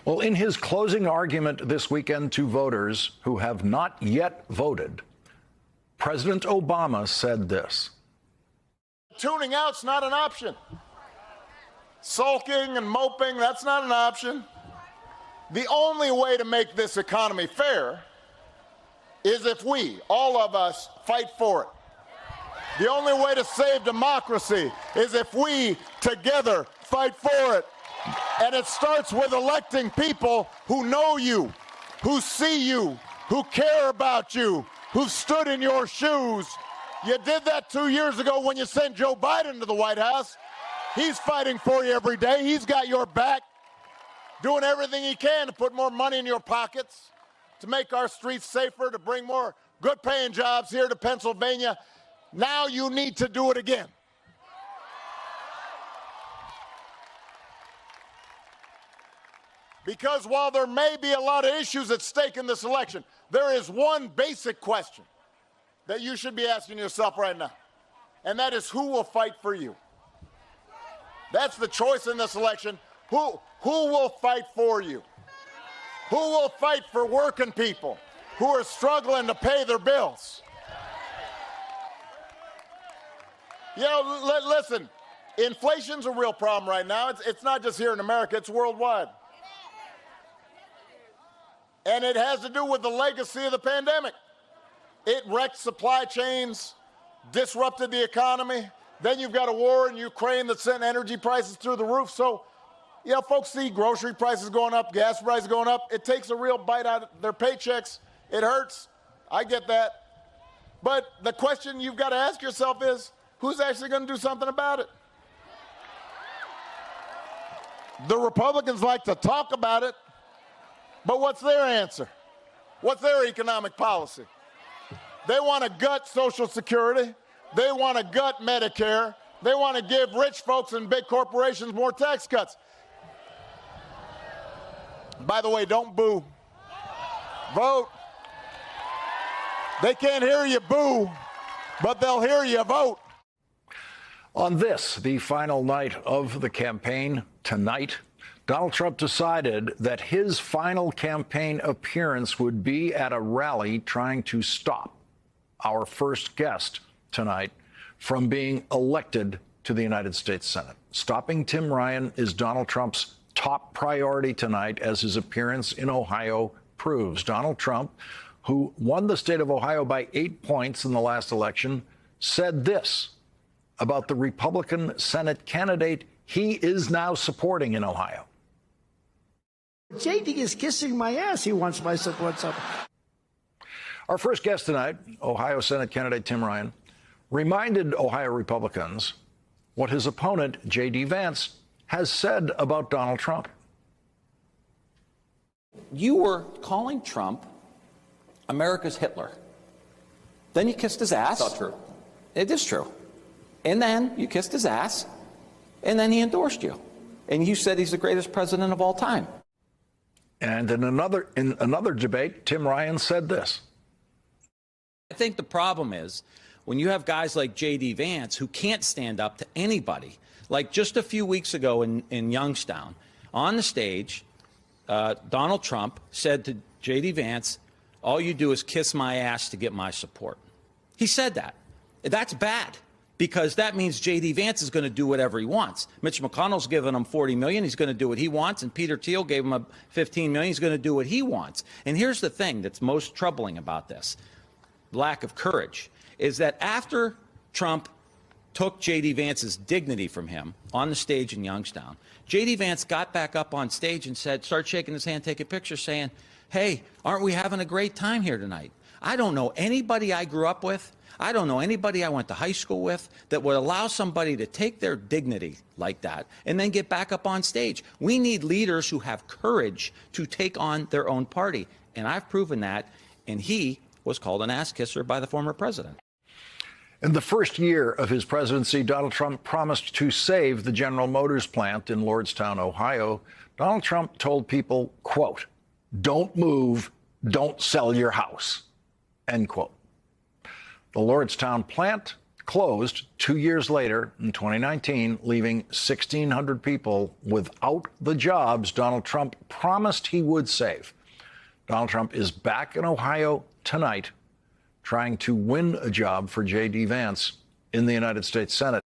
Well, in his closing argument this weekend to voters who have not yet voted, President Obama said this. Tuning out's not an option. Sulking and moping, that's not an option. The only way to make this economy fair is if we, all of us, fight for it. The only way to save democracy is if we together fight for it. And it starts with electing people who know you, who see you, who care about you, who've stood in your shoes. You did that 2 years ago when you sent Joe Biden to the White House. He's fighting for you every day. He's got your back, doing everything he can to put more money in your pockets, to make our streets safer, to bring more good-paying jobs here to Pennsylvania. Now you need to do it again. Because while there may be a lot of issues at stake in this election, there is one basic question that you should be asking yourself right now, and that is, who will fight for you? That's the choice in this election. Who will fight for you? Who will fight for working people who are struggling to pay their bills? You know, listen, inflation's a real problem right now. It's not just here in America, it's worldwide. And it has to do with the legacy of the pandemic. It wrecked supply chains, disrupted the economy. Then you've got a war in Ukraine that sent energy prices through the roof. So, you know, folks see grocery prices going up, gas prices going up. It takes a real bite out of their paychecks. It hurts. I get that. But the question you've got to ask yourself is, who's actually going to do something about it? The Republicans like to talk about it, but what's their answer? What's their economic policy? They want to gut Social Security. They want to gut Medicare. They want to give rich folks and big corporations more tax cuts. By the way, don't boo. Vote. They can't hear you boo, but they'll hear you vote. On this, the final night of the campaign tonight, Donald Trump decided that his final campaign appearance would be at a rally trying to stop our first guest tonight from being elected to the United States Senate. Stopping Tim Ryan is Donald Trump's top priority tonight, as his appearance in Ohio proves. Donald Trump, who won the state of Ohio by 8 points in the last election, said this about the Republican Senate candidate he is now supporting in Ohio. JD is kissing my ass. He wants my support. Our first guest tonight, Ohio Senate candidate Tim Ryan, reminded Ohio Republicans what his opponent, J.D. Vance, has said about Donald Trump. You were calling Trump America's Hitler. Then you kissed his ass. That's not true. It is true. And then you kissed his ass, and then he endorsed you. And you said he's the greatest president of all time. And in another debate, Tim Ryan said this. I think the problem is when you have guys like J.D. Vance who can't stand up to anybody. Like just a few weeks ago in Youngstown, on the stage, Donald Trump said to J.D. Vance, all you do is kiss my ass to get my support. He said that. That's bad, because that means J.D. Vance is going to do whatever he wants. Mitch McConnell's given him $40 million. He's going to do what he wants. And Peter Thiel gave him $15 million. He's going to do what he wants. And here's the thing that's most troubling about this lack of courage, is that after Trump took J.D. Vance's dignity from him on the stage in Youngstown, J.D. Vance got back up on stage and started shaking his hand, take a picture, saying, hey, aren't we having a great time here tonight? I don't know anybody I grew up with, I don't know anybody I went to high school with that would allow somebody to take their dignity like that and then get back up on stage. We need leaders who have courage to take on their own party. And I've proven that, and he was called an ass kisser by the former president. In the first year of his presidency, Donald Trump promised to save the General Motors plant in Lordstown, Ohio. Donald Trump told people, quote, don't move, don't sell your house, end quote. The Lordstown plant closed 2 years later in 2019, leaving 1,600 people without the jobs Donald Trump promised he would save. Donald Trump is back in Ohio tonight, trying to win a job for J.D. Vance in the United States Senate.